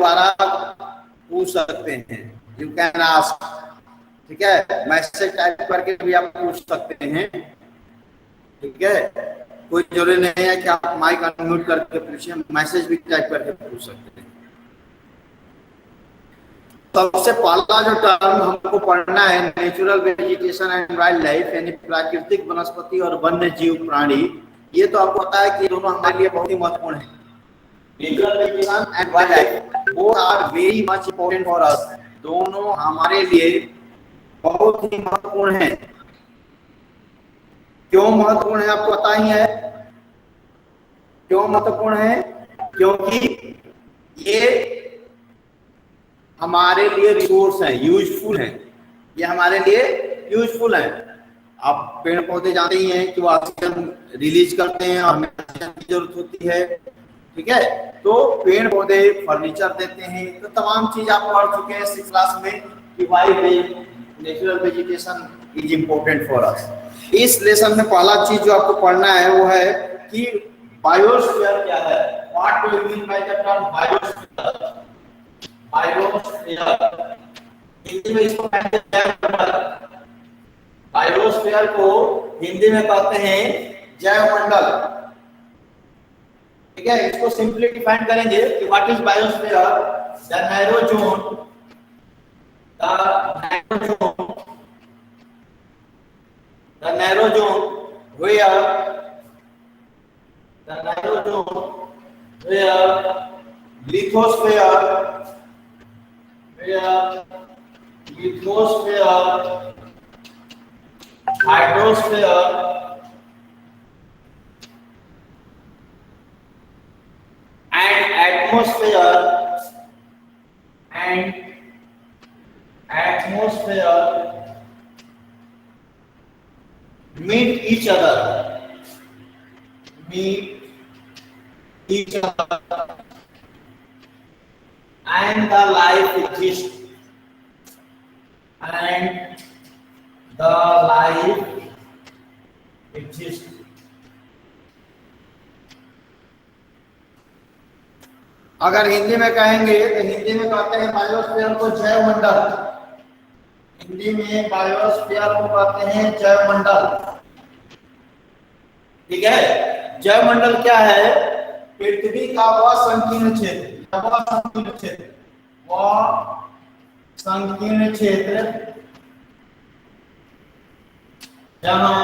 द्वारा पूछ सकते हैं, यू कैन आस्क, ठीक है। मैसेज टाइप करके भी आप पूछ सकते हैं, ठीक है। कोई जरूरी नहीं है कि आप माइक अनम्यूट करके पूछिए, मैसेज भी टाइप करके पूछ सकते हैं। सबसे पहला जो टर्म हमको पढ़ना है, natural vegetation and wild life, यानी प्राकृतिक वनस्पति और वन्य जीव प्राणी। ये तो आपको पता है कि दोनों हमारे लिए बहुत ही महत्वपूर्ण है। Natural vegetation and wildlife both are very much important for us. दोनों हमारे लिए बहुत ही महत्वपूर्ण है। क्यों महत्वपूर्ण है आपको पता ही है। क्यों महत्वपूर्ण है? क्योंकि ये हमारे लिए रिसोर्स है, यूजफुल है। ये हमारे लिए यूजफुल है। आप पेड़ पौधे जानते ही हैं कि वो ऑक्सीजन रिलीज करते हैं और हमें ऑक्सीजन की जरूरत होती है, ठीक है। तो पेड़ पौधे फर्नीचर देते हैं, तो तमाम चीज आप पढ़ चुके हैं 6th क्लास में कि why natural vegetation is important for us. इस लेसन में पहला चीज जो आपको पढ़ना है वो है कि बायोस्फीयर क्या है। What do you mean by the term biosphere? Biosphere Hindi में इसको कहते हैं, बायोस्फीयर को हिंदी में कहते हैं जैवमंडल, ठीक है। इसको सिंपली डिफाइन करेंगे कि what is biosphere? The narrow zone, the narrow zone where lithosphere, hydrosphere and atmosphere meet each other, and the life exists, अगर हिंदी में कहेंगे तो हिंदी में कहते हैं बायोस्फीयर को जैवमंडल। हिंदी में बायोस्फीयर को कहते हैं जैवमंडल, ठीक है। जैवमंडल क्या है? पृथ्वी का वह संकीर्ण क्षेत्र जहां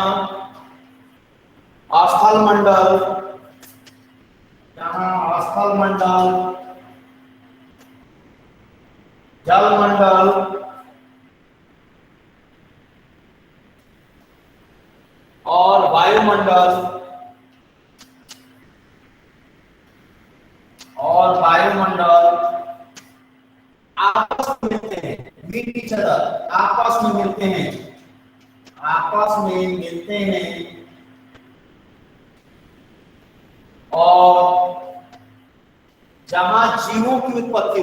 स्थल मंडल, जल मंडल और वायुमंडल आपस में मिलते हैं, मीट ईच अदर, आपस में मिलते हैं और जहां जीवों की उत्पत्ति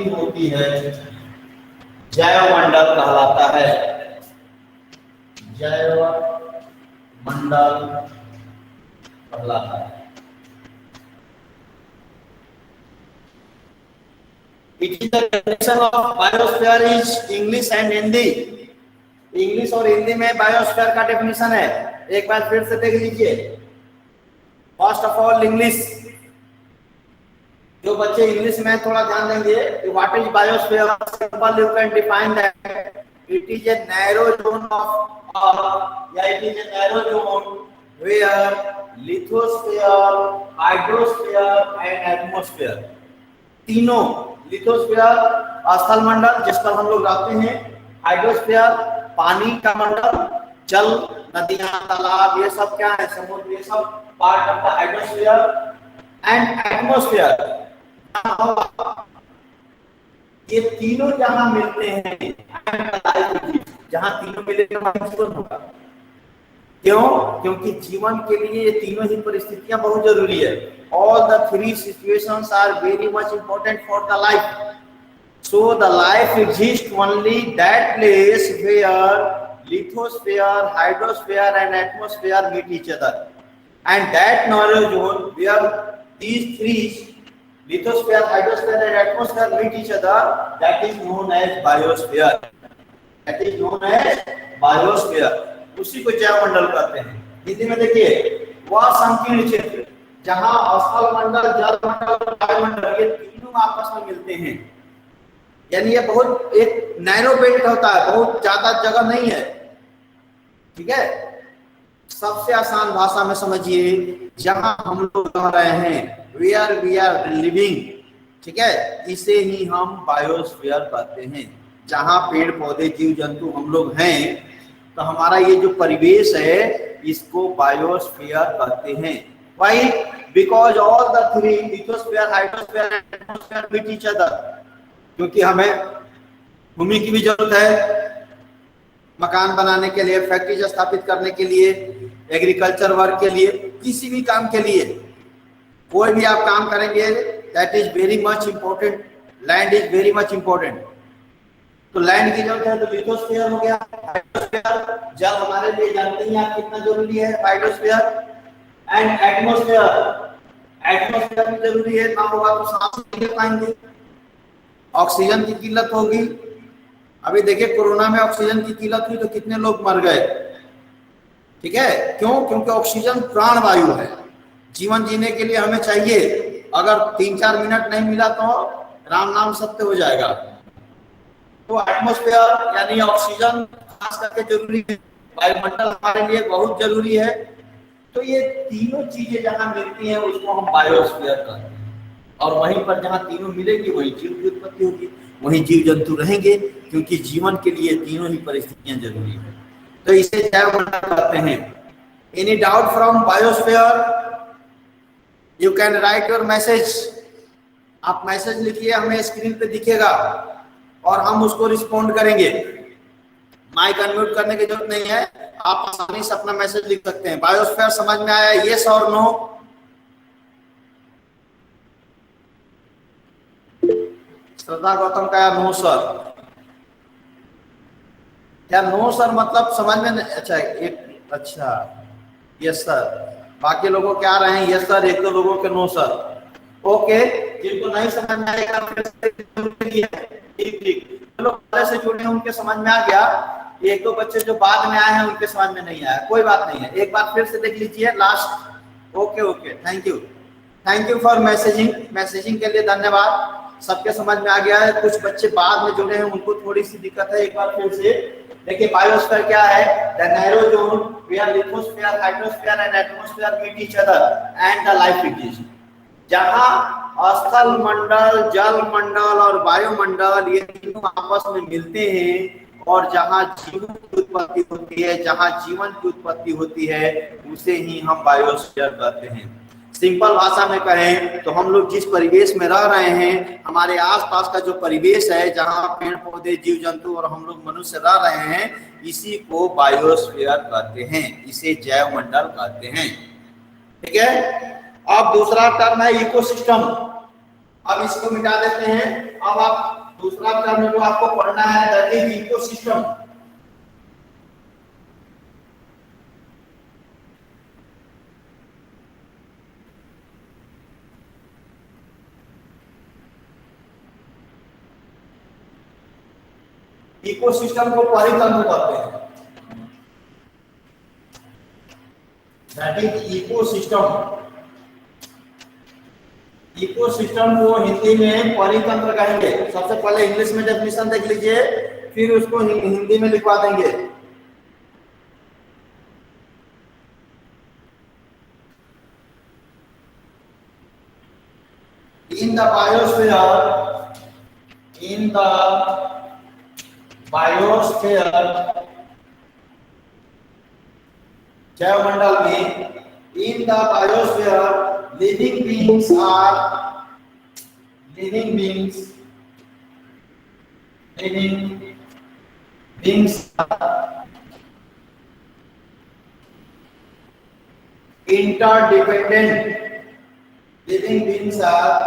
होती है, जैवमंडल कहलाता है। It is the definition of biosphere is English and Hindi। English और हिंदी में बायोस्फीयर का डेफिनेशन है। एक बार फिर से देख लीजिए। फर्स्ट ऑफ ऑल इंग्लिश, जो बच्चे इंग्लिश में थोड़ा ध्यान देंगे, what is biosphere? Simple you can define that it is a narrow zone of या it is a narrow zone where lithosphere, hydrosphere and atmosphere, तीनों, लिथोस्फीयर स्थल मंडल जिस पर हम लोग रहते हैं, हाइड्रोस्फीयर पानी का मंडल, जल, नदियां, तालाब, ये सब क्या है? समुद्र, ये सब part of the hydrosphere and atmosphere. ये तीनों जहां मिलते हैं, जहां तीनों मिलेंगे वहां जीवन होगा। क्यों? क्योंकि जीवन के लिए ये तीनों ही परिस्थितियां बहुत जरूरी है। All the three situations are very much important for the life. So the life exists only that place where lithosphere, hydrosphere and atmosphere meet each other, and that narrow zone where these three, lithosphere, hydrosphere and atmosphere meet each other, that is known as biosphere. That is known as biosphere. उसी को जैवमंडल कहते हैं। हिंदी में देखिए, वह संकीर्ण क्षेत्र जहां स्थल मंडल, जल मंडल और वायुमंडल ये तीनों आपस में मिलते हैं। यानी ये बहुत एक नैरो बेल्ट होता है, बहुत ज्यादा जगह नहीं है, ठीक है। सबसे आसान भाषा में समझिए, जहां हम लोग रह रहे हैं, वेयर वी आर लिविंग, ठीक है, इसे ही हम बायोस्फीयर कहते हैं। जहां पेड़ पौधे जीव जंतु हम लोग हैं, तो हमारा ये जो परिवेश है इसको बायोस्फीयर कहते हैं। Why? Because all the three, lithosphere, hydrosphere and atmosphere meet each other. क्योंकि हमें भूमि की भी जरूरत है, मकान बनाने के लिए, फैक्ट्री स्थापित करने के लिए, एग्रीकल्चर वर्क के लिए, किसी भी काम के लिए, कोई भी आप काम करेंगे, that is very much important. Land is very much important. तो लैंड की जरूरत है तो लिथोस्फीयर हो गया। हाइड्रोस्फीयर, जल हमारे लिए जानते हैं आप कितना जरूरी है, हाइड्रोस्फीयर एंड एटमॉस्फेयर। एटमॉस्फेयर भी जरूरी है, ना होगा तो सांस नहीं ले पाएंगे, ऑक्सीजन की किल्लत होगी। अभी देखिए कोरोना में ऑक्सीजन की किल्लत हुई तो कितने लोग मर गए, ठीक है। क्यों? क्योंकि ऑक्सीजन प्राण वायु है, जीवन जीने के लिए हमें चाहिए। अगर 3-4 मिनट नहीं मिला तो राम नाम सत्य हो जाएगा। तो एटमॉस्फेयर यानी ऑक्सीजन खास करके जरूरी है, वायुमंडल हमारे लिए बहुत जरूरी है। तो ये तीनों चीजें जहां मिलती हैं उसको हम बायोस्फीयर कहते हैं। और वहीं पर जहां तीनों मिलेंगे वहीं जीव की उत्पत्ति होगी, वहीं जीव जंतु रहेंगे, क्योंकि जीवन के लिए तीनों ही परिस्थितियां जरूरी है। तो इसे जैवमंडल कहते हैं। Any doubt from biosphere? You can write your message. आप मैसेज लिखिए, हमें स्क्रीन पे दिखेगा और हम उसको रिस्पॉन्ड करेंगे। माइक अनम्यूट करने की जरूरत नहीं है, आप आसानी से अपना मैसेज लिख सकते हैं। बायोस्फीयर समझ में आया? यस और नो? श्रद्धा गौतम का नो सर। क्या नो सर मतलब समझ में नहीं? अच्छा एक, अच्छा यस सर। बाकी लोगों क्या रहे हैं यस सर, एक दो लोगों के नो सर। ओके, जिनको नहीं समझ में आएगा ठीक, चलो पहले से जुड़े हैं उनके समझ में आ गया। एक दो बच्चे जो बाद में आए हैं उनके समझ में नहीं आया, कोई बात नहीं है, एक बार फिर से देख लीजिए last. Okay, thank you for messaging के लिए धन्यवाद। सबके समझ में आ गया है। कुछ बच्चे बाद में जुड़े हैं, उनको थोड़ी सी दिक्कत है। एक बार फिर से देखिए, बायोस्फीयर क्या है? The narrow zone where lithosphere, hydrosphere and atmosphere meet each other and the life exist. जहां स्थल मंडल, जल मंडल और वायुमंडल ये तीनों आपस में मिलते हैं और जहां जीवन की उत्पत्ति होती है, जहां जीवन की उत्पत्ति होती है, उसे ही हम बायोस्फीयर कहते हैं। सिंपल भाषा में कहें तो हम लोग जिस परिवेश में रह रहे हैं, हमारे आसपास का जो परिवेश है, जहां पेड़ पौधे, जीव जंतु और हम लोग मनुष्य रह रहे हैं, इसी को बायोस्फीयर कहते हैं, इसे जैवमंडल कहते हैं, ठीक है। अब दूसरा टर्म है इकोसिस्टम। अब इसको मिटा देते हैं। अब आप दूसरा टर्म जो आपको पढ़ना है दैट इज इकोसिस्टम। इकोसिस्टम को परितंत्र कहते हैं, दैट इज इकोसिस्टम। इकोसिस्टम को हिंदी में परितंत्र कहेंगे। सबसे पहले इंग्लिश में डेफिनेशन देख लीजिए, फिर उसको हिंदी में लिखवा देंगे। इन द बायोस्फीयर, जैवमंडल में, इन the biosphere living beings are interdependent. Living beings are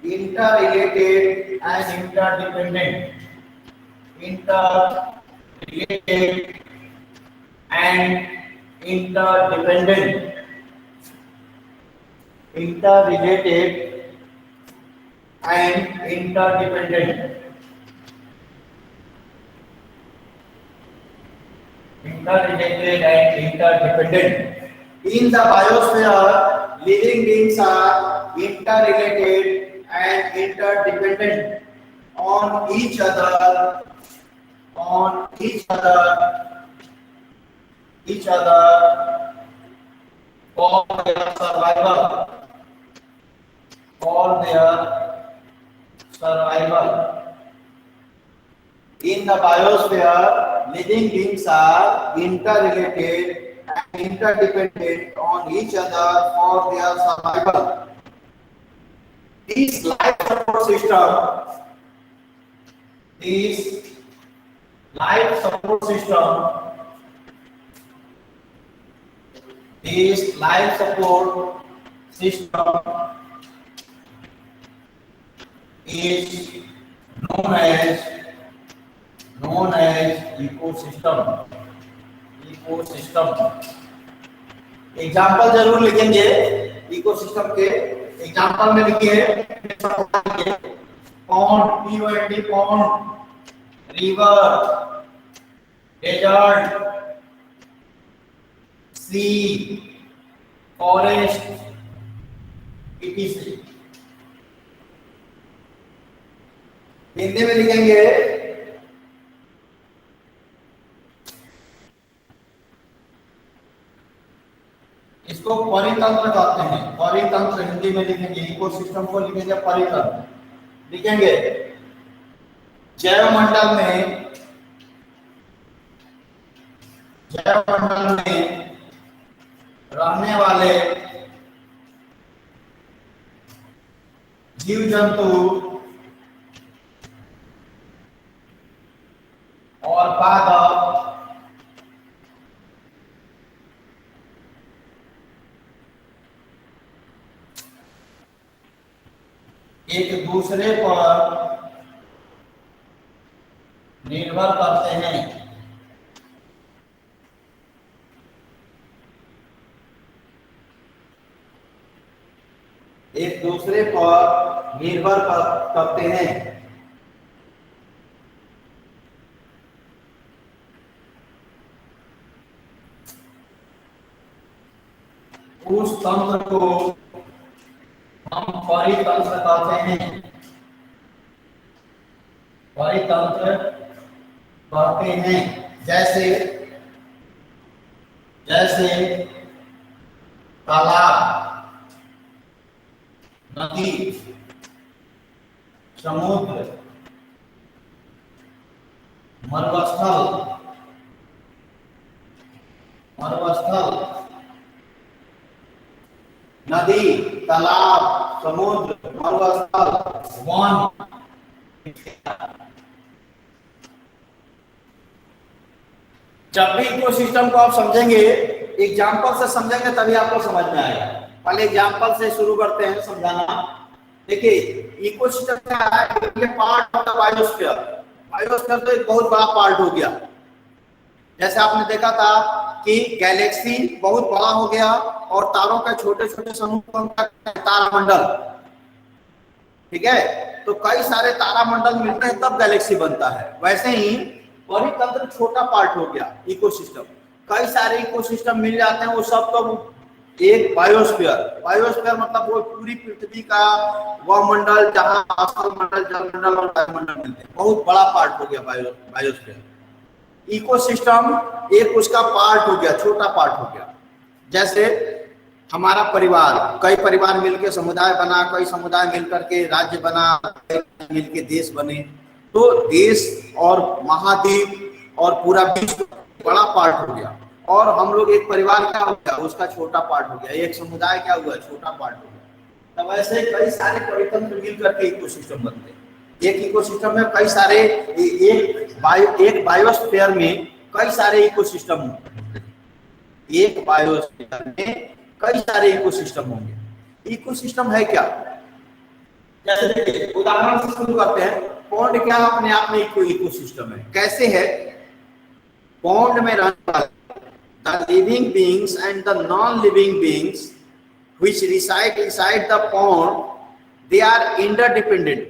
interrelated and interdependent, interrelated and interdependent, interrelated and interdependent, interrelated and interdependent. In the biosphere, living beings are interrelated and interdependent on each other, on each other, each other for their survival, for their survival. In the biosphere, living beings are interrelated and interdependent on each other for their survival. These life support system, these life support system, these life support system is known as ecosystem. ecosystem example जरूर लिखेंगे ecosystem के। Example में लिखिए pond, पीओएनडी pond, river, desert, सी, forest, etc। Hindi में लिखेंगे इसको परितंत्र कहते हैं। परितंत्र हिंदी में लिखेंगे, इकोसिस्टम को लिखेंगे परितंत्र। लिखेंगे जैवमंडल में रहने वाले जीव जंतु और पादप एक दूसरे पर निर्भर करते हैं। एक दूसरे पर निर्भर करते हैं। उस तंत्र को हम परितंत्र कहते हैं। परितंत्र कहते हैं। जैसे तालाब, नदी, समुद्र, मरुस्थल, नदी, तालाब, समुद्र, मरुस्थल, वन। जब भी इकोसिस्टम को आप समझेंगे, एग्जाम्पल से समझेंगे तभी आपको समझ में आएगा। पहले एग्जाम्पल से शुरू करते हैं समझाना। देखिए इकोसिस्टम क्या है? ये part of the biosphere. Biosphere तो एक बहुत बड़ा पार्ट हो गया। जैसे आपने देखा था कि गैलेक्सी बहुत बड़ा हो गया और तारों के छोटे छोटे समूह बनता है तारामंडल। ठीक है, तो कई सारे तारामंडल मिलते हैं तब गैलेक्सी बनता है। वैसे ही परितंत्र छोटा पार्ट हो गया इकोसिस्टम। कई सारे इकोसिस्टम मिल जाते हैं, वो सब तो एक बायोस्फीयर। बायोस्फीयर मतलब वो पूरी पृथ्वी का वह मंडल जहाँ मंडल, जलमंडल और वायुमंडल मिलते हैं। बहुत बड़ा पार्ट हो गया बायोस्फीयर। इकोसिस्टम एक उसका पार्ट हो गया, छोटा पार्ट हो गया। जैसे हमारा परिवार, कई परिवार मिलकर समुदाय बना, कई समुदाय मिलकर के राज्य बना, मिलकर देश बने। तो देश और महाद्वीप और पूरा विश्व बड़ा पार्ट हो गया। और हम लोग एक परिवार क्या हो गया, उसका छोटा पार्ट हो गया। एक समुदाय क्या हुआ, छोटा पार्ट हो गया। तब ऐसे कई सारे परितंत्र मिल करके इकोसिस्टम बनते हैं। एक इकोसिस्टम में कई सारे, एक बायोस्फीयर में कई सारे इकोसिस्टम होंगे। एक बायोस्फीयर में कई सारे इकोसिस्टम होंगे। इकोसिस्टम है क्या? जैसे देखिए उदाहरण से शुरू करते हैं। पॉन्ड क्या अपने आप में इकोसिस्टम है। कैसे है? पॉन्ड में रहने वाले the living beings and the non living beings which reside inside the pond, they are interdependent।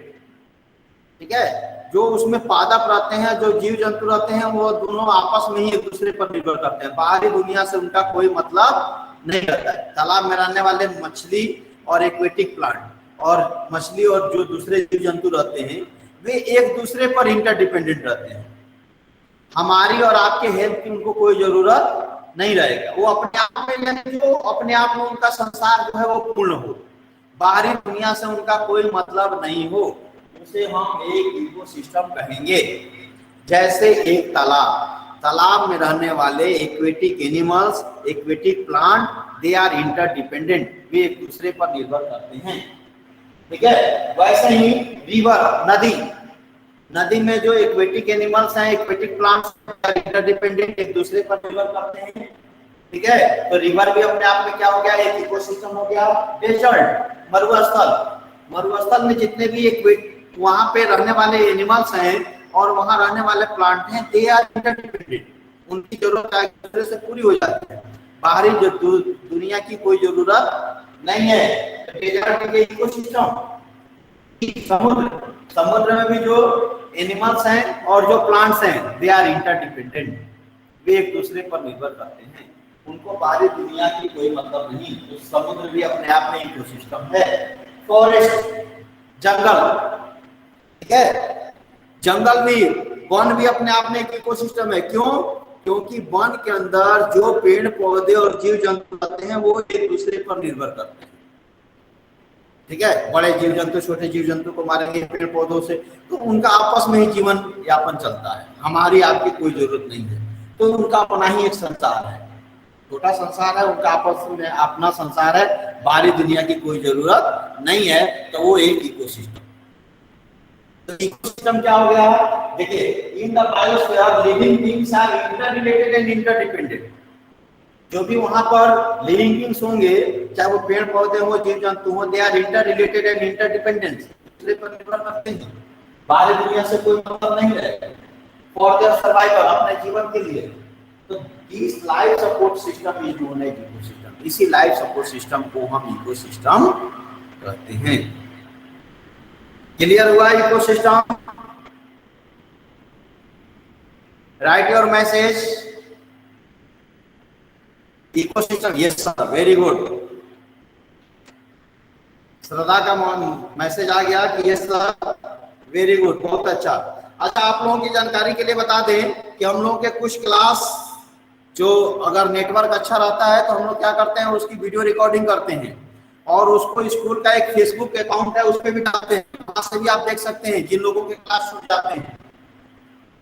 ठीक है, जो उसमें पादप रहते हैं, जो जीव जंतु रहते हैं, वो दोनों आपस में ही एक दूसरे पर निर्भर करते हैं। बाहरी दुनिया से उनका कोई मतलब नहीं रहता है। तालाब में रहने वाले मछली और एक्वेटिक प्लांट और मछली और जो दूसरे जीव जंतु रहते हैं, वे एक दूसरे पर इंटरडिपेंडेंट रहते हैं। हमारी और आपके हेल्प की उनको कोई जरूरत नहीं रहेगा। वो अपने आप में, यानी जो अपने आप में उनका संसार जो है वो पूर्ण हो, बाहरी दुनिया से उनका कोई मतलब नहीं हो, उसे हम एक इकोसिस्टम कहेंगे। जैसे एक तालाब में रहने वाले aquatic animals, aquatic plant, they are interdependent, वे एक दूसरे पर निर्भर करते हैं। ठीक है, वैसे ही रिवर, नदी में जो एक्वेटिक एनिमल्स हैं, एक्वेटिक प्लांट्स इंटरडिपेंडेंट, एक दूसरे पर निर्भर करते हैं। ठीक है, तो रिवर भी अपने आप में क्या हो गया? एक इकोसिस्टम हो गया। डेजर्ट, मरुस्थल में जितने भी वहां पे रहने वाले एनिमल्स हैं और वहां रहने वाले प्लांट हैं, दे आर इंटरडिपेंडेंट, उनकी जरूरत एक दूसरे से पूरी हो जाती है। बाहरी जो दुनिया की कोई जरूरत नहीं है। डेजर्ट के इकोसिस्टम, समुद्र में भी जो एनिमल्स हैं और जो प्लांट्स हैं, दे आर इंटरडिपेंडेंट, वे एक दूसरे पर निर्भर करते हैं, उनको बाहरी दुनिया की कोई मतलब नहीं। तो समुद्र भी अपने आप में इकोसिस्टम है। फॉरेस्ट, जंगल, ठीक है, जंगल भी, वन भी अपने आप में एक इकोसिस्टम है। क्यों? क्योंकि वन के अंदर जो पेड़ पौधे और जीव जंतु रहते हैं वो एक दूसरे पर निर्भर करते हैं। ठीक है, बड़े जीव जंतु छोटे जीव जंतु को मारेंगे पेड़ पौधों से, तो उनका आपस में ही जीवन यापन चलता है, हमारी आपकी कोई जरूरत नहीं है। तो उनका अपना ही एक संसार है, छोटा संसार है, उनका आपस में अपना संसार है, बाहरी दुनिया की कोई जरूरत नहीं है। तो वो एक इकोसिस्टम। तो इकोसिस्टम क्या हो गया? देखिए, in the biosphere living beings are interrelated and interdependent. जो भी वहां पर लिविंग बीइंग्स होंगे, चाहे वो पेड़ पौधे हो, जीव जंतु हो, they are interrelated and interdependent, दूसरे पर निर्भर करते हैं, बाहरी दुनिया से कोई मतलब नहीं रहेगा। फॉर देयर सर्वाइवल, अपने जीवन के लिए। तो this life support system is known as ecosystem. इसी लाइफ सपोर्ट सिस्टम को हम इकोसिस्टम कहते हैं। क्लियर हुआ ecosystem? Write your message. Ecosystem, yes sir, very good. Shraddha का मैसेज आ गया कि यस सर, वेरी गुड, बहुत अच्छा। अच्छा, आप लोगों की जानकारी के लिए बता दें कि हम लोगों के कुछ क्लास जो अगर नेटवर्क अच्छा रहता है तो हम लोग क्या करते हैं, उसकी वीडियो रिकॉर्डिंग करते हैं और उसको स्कूल का एक फेसबुक अकाउंट है उस पर भी डालते हैं, वहां से भी आप देख सकते हैं जिन लोगों के क्लास छूट जाते हैं।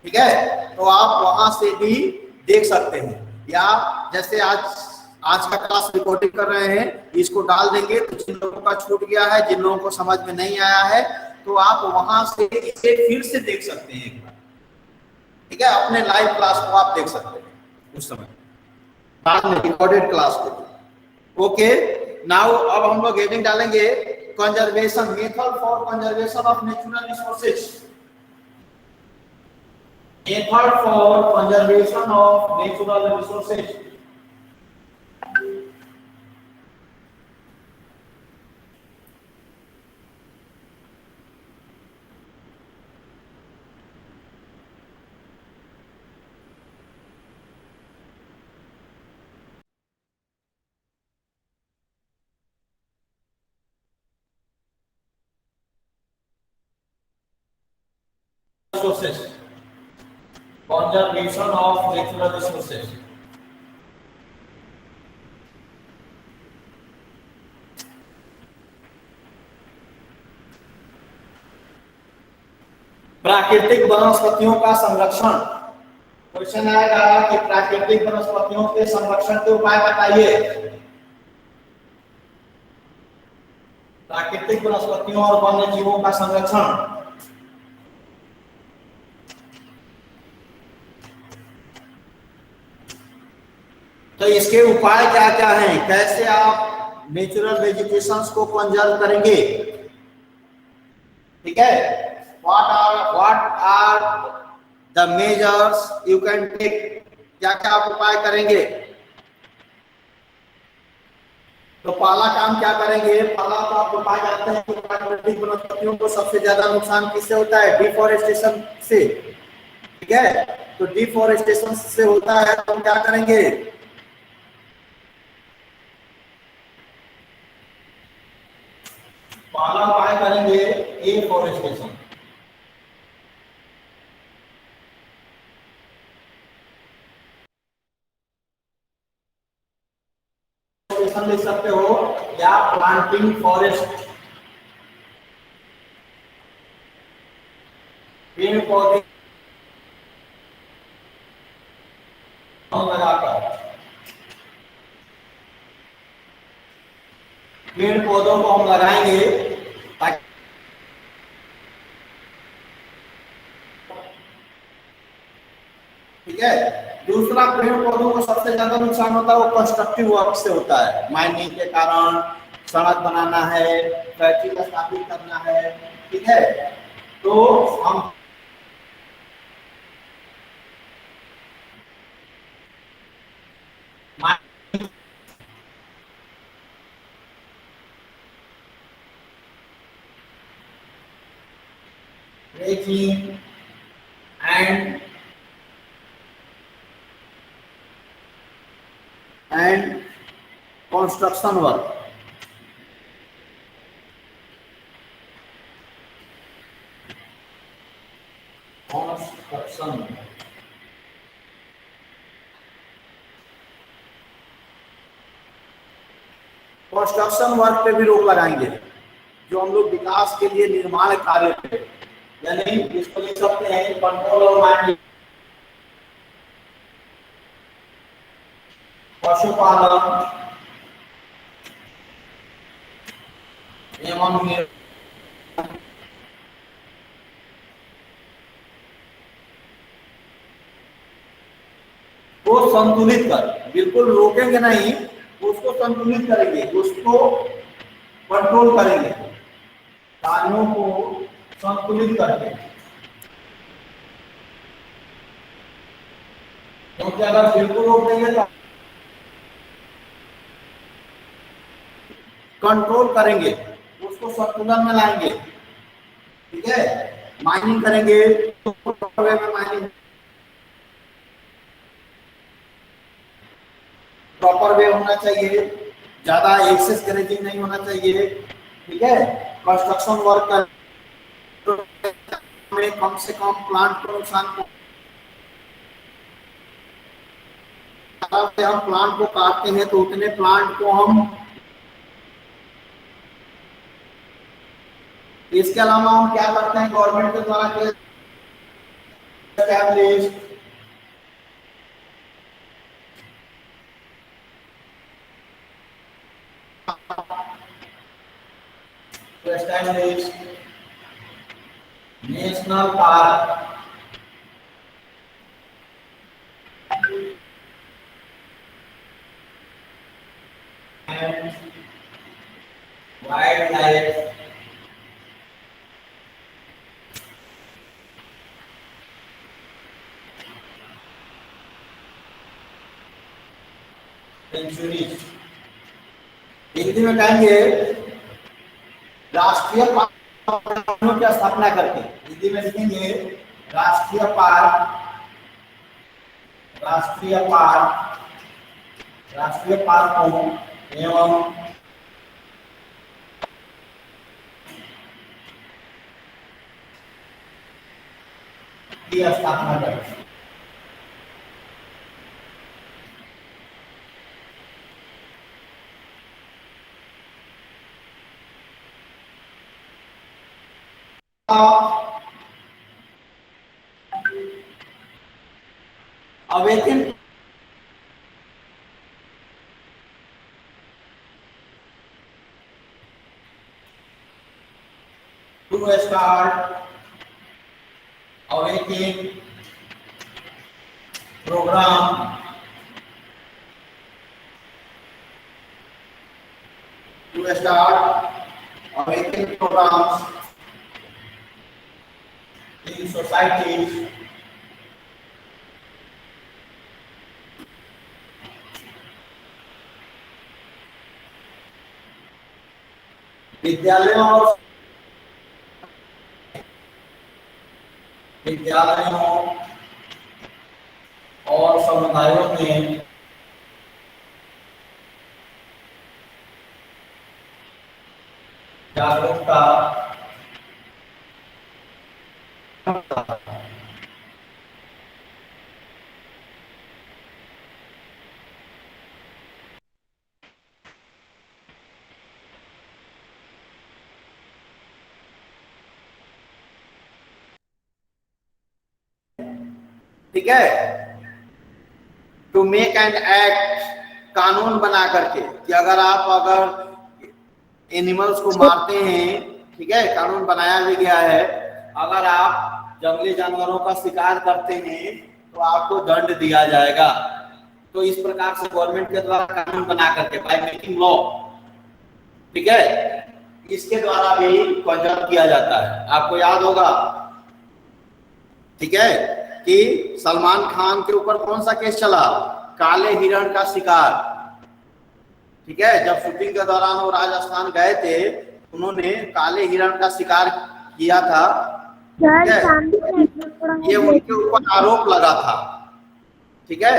ठीक है, तो आप वहां से भी देख सकते हैं, या जैसे आज का क्लास रिकॉर्डिंग कर रहे हैं, इसको डाल देंगे तो जिन लोगों का छूट गया है, जिन लोगों को समझ में नहीं आया है, तो आप वहां से इसे फिर से देख सकते हैं एक बार। ठीक है, अपने लाइव क्लास को आप देख सकते हैं उस समय, बाद में रिकॉर्डेड क्लास को। ओके, नाउ अब हम लोग हेडिंग डालेंगे conservation, method for conservation of natural resources. Method for conservation of natural resources. Resources, conservation of natural resources. प्राकृतिक वनस्पतियों का संरक्षण। क्वेश्चन आएगा कि प्राकृतिक वनस्पतियों के संरक्षण के उपाय बताइए। प्राकृतिक वनस्पतियों और वन्य जीवों का संरक्षण। तो इसके उपाय क्या क्या हैं, कैसे आप नेचुरल वेजिटेशंस को कंजर्व करेंगे? ठीक है, what are the measures you can take, क्या क्या आप उपाय करेंगे। तो पहला काम क्या करेंगे, पहला तो आप उपाय जानते हैं कि प्राकृतिक वनस्पतियों को सबसे ज्यादा नुकसान किससे होता है, डिफोरेस्टेशन से। ठीक है, तो डिफोरेस्टेशन से होता है तो हम क्या करेंगे, पहला उपाय करेंगे एफोरेस्टेशन। लिख सकते हो या प्लांटिंग फॉरेस्ट, पेड़ पौधे लगाकर, पेड़ पौधों को हम लगाएंगे ताकि, ठीक है। दूसरा, पेड़ पौधों को सबसे ज्यादा नुकसान होता है वो कंस्ट्रक्टिव वर्क से होता है, माइनिंग के कारण, सड़क बनाना है, फैक्ट्री स्थापित करना है। ठीक है, तो हम breaking and construction work, construction construction work पे भी रोक लगाएंगे, जो हम लोग विकास के लिए निर्माण कार्य पे, यानी इसको लिख सकते हैं कंट्रोल और माइनिंग, पशुपालन एवं को संतुलित कर, बिल्कुल रोकेंगे नहीं, उसको संतुलित करेंगे, उसको कंट्रोल करेंगे, कार्यों को संतुलित करके। क्योंकि अगर बिल्कुल रोक देंगे तो कंट्रोल करेंगे, उसको संतुलन में लाएंगे। ठीक है, माइनिंग करेंगे तो माइनिंग प्रॉपर वे होना चाहिए, ज्यादा एक्सेस ग्रेजिंग नहीं होना चाहिए। ठीक है, कंस्ट्रक्शन वर्क में कम से कम प्लांट को नुकसान, हम प्लांट को काटते हैं तो उतने प्लांट को हम, इसके अलावा हम क्या करते हैं गवर्नमेंट के द्वारा established national park and wildlife sanctuaries. Hindi में कहेंगे राष्ट्रीय पार्कों की स्थापना करके, हिंदी में लिखेंगे राष्ट्रीय पार्क, राष्ट्रीय पार्क, राष्ट्रीय पार्कों एवं की स्थापना करके। awaken to start awaken program to start awaken programs in societies, विद्यालयों और समुदायों में जागरूकता ठीक है, टू मेक एंड एक्ट, कानून बना करके कि अगर एनिमल्स को मारते हैं, ठीक है, कानून बनाया भी गया है, अगर आप जंगली जानवरों का शिकार करते हैं तो आपको दंड दिया जाएगा। तो इस प्रकार से गवर्नमेंट के द्वारा कानून बना करके, बाय मेकिंग लॉ, ठीक है, इसके द्वारा भी कंजर्व किया जाता है। आपको याद होगा, ठीक है, कि सलमान खान के ऊपर कौन सा केस चला, काले हिरण का शिकार, ठीक है, जब शूटिंग के दौरान वो राजस्थान गए थे, उन्होंने काले हिरण का शिकार किया था, ठीक है, ये उनके ऊपर आरोप लगा था, ठीक है,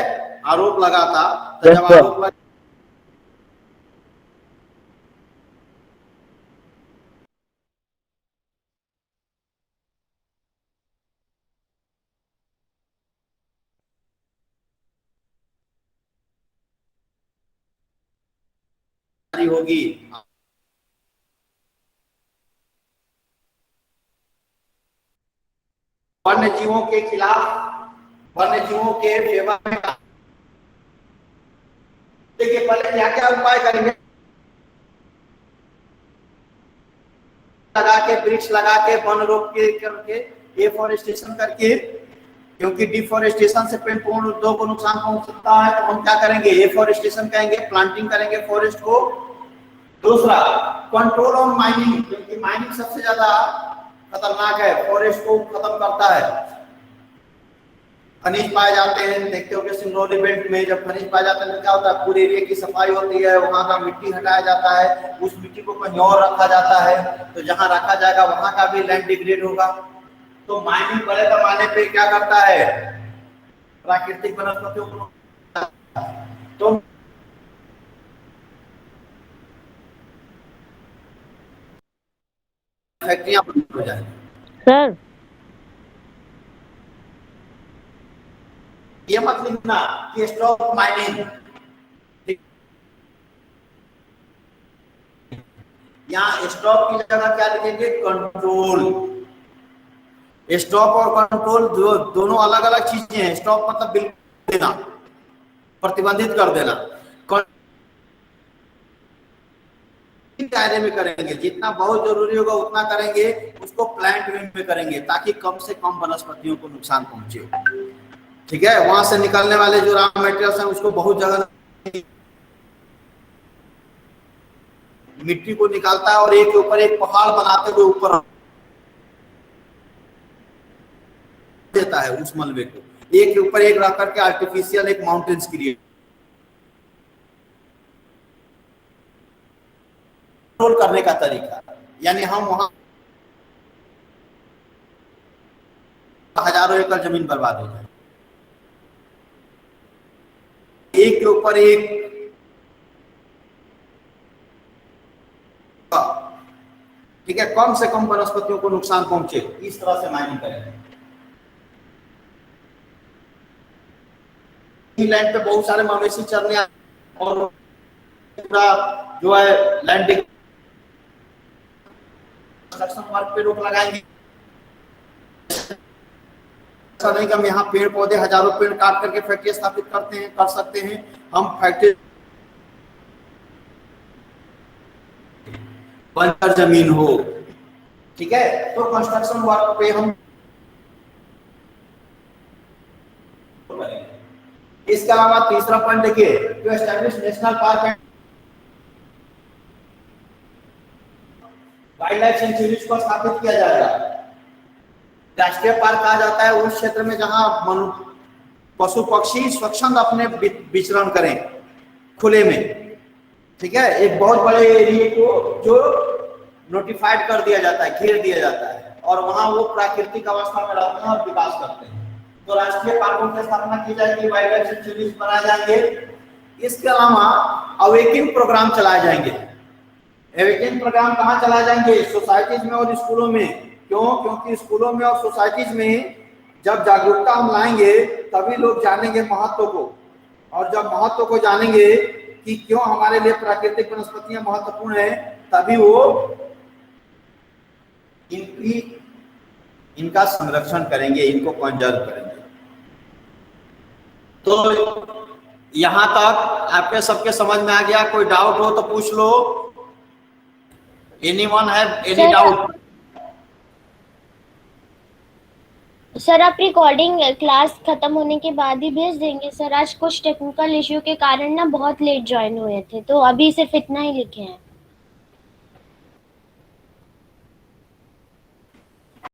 आरोप लगा था। तो जब आरोप लगा होगी, वन्य जीवों के खिलाफ, वन्य जीवों के फेवर में, देखिए पहले क्या क्या उपाय करेंगे, लगा के, वृक्ष लगा के, वन रोप के करके, एफॉरेस्टेशन करके, क्योंकि डिफॉरेस्टेशन से पेड़ पौधों को नुकसान पहुंच सकता है, तो हम क्या करेंगे, एफॉरेस्टेशन करेंगे, प्लांटिंग करेंगे फॉरेस्ट को। दूसरा, कंट्रोल ऑन माइनिंग, क्योंकि माइनिंग सबसे ज्यादा खतरनाक है, फॉरेस्ट को खत्म करता है। खनिज पाए जाते हैं, देखते हो कि सिंगरौली बेल्ट में जब खनिज पाए जाते हैं तो क्या होता है, पूरे एरिया की सफाई होती है, वहां का मिट्टी हटाया जाता है, उस मिट्टी को कहीं और रखा जाता है, तो जहां रखा जाएगा वहां का भी लैंड डिग्रेड होगा। तो माइनिंग बड़े पैमाने पे क्या करता है, प्राकृतिक वनस्पतियों को, तो फैक्ट्रियां बंद हो जाएंगी। सर ये मत लिखना कि स्टॉप माइनिंग, यहाँ स्टॉप की जगह क्या लिखेंगे, कंट्रोल। स्टॉप और कंट्रोल दोनों अलग अलग चीजें हैं। स्टॉप मतलब बिल्कुल देना, प्रतिबंधित कर देना, दायरे में करेंगे, जितना बहुत जरूरी होगा उतना करेंगे, उसको प्लांट वे में करेंगे ताकि कम से कम वनस्पतियों को नुकसान पहुंचे, ठीक है। वहां से निकलने वाले जो रॉ मटेरियल्स हैं उसको बहुत जगह मिट्टी को निकालता है और एक के ऊपर एक पहाड़ बनाते हुए ऊपर देता है, उस मलबे को एक के ऊपर एक रख करके आर्टिफिशियल एक माउंटेन्स क्रिएट करने का तरीका। यानी हम वहां हजारों एकड़ जमीन बर्बाद हो जाए, एक के ऊपर एक, ठीक है, कम से कम वनस्पतियों को नुकसान पहुंचे, इस तरह से माइनिंग करेंगे। लैंड पे बहुत सारे मवेशी चरने और पूरा जो है लैंड कंस्ट्रक्शन वर्क पे रोक लगाएंगे। ऐसा नहीं कि हम यहाँ पेड़ पौधे हजारों पेड़ काट करके फैक्ट्री स्थापित करते हैं, कर सकते हैं हम फैक्ट्री, बंजर जमीन हो, ठीक है, तो कंस्ट्रक्शन वर्क पे हम करेंगे। इसके अलावा तीसरा पॉइंट देखिए, to establish national park and wildlife sanctuaries को स्थापित किया जाएगा। राष्ट्रीय पार्क कहा जाता है उस क्षेत्र में जहां पशु पक्षी स्वच्छंद अपने विचरण करें खुले में, ठीक है। एक बहुत बड़े एरिया को जो नोटिफाइड कर दिया जाता है, घेर दिया जाता है, और वहां वो प्राकृतिक अवस्था में रहते हैं और विकास करते हैं। तो राष्ट्रीय पार्कों की स्थापना की जाएगी, वाइल्ड लाइफ सेंचुरीज बनाए जाएंगे। इसके अलावा अवेकिंग प्रोग्राम चलाए जाएंगे। अवेकिंग प्रोग्राम कहाँ चलाए जाएंगे? सोसाइटीज में और स्कूलों में। क्यों? क्योंकि स्कूलों में और सोसाइटीज में जब जागरूकता हम लाएंगे तभी लोग जानेंगे महत्व को, और जब महत्व को जानेंगे कि क्यों हमारे लिए प्राकृतिक वनस्पतियां महत्वपूर्ण है, तभी वो इनका संरक्षण करेंगे, इनको कंजर्व करेंगे। तो यहां तक आपके सबके समझ में आ गया? कोई डाउट हो तो पूछ लो। Anyone have any doubt? Sir आप रिकॉर्डिंग क्लास खत्म होने के बाद ही भेज देंगे सर? आज कुछ टेक्निकल इश्यू के कारण ना बहुत लेट ज्वाइन हुए थे, तो अभी सिर्फ इतना ही लिखे हैं।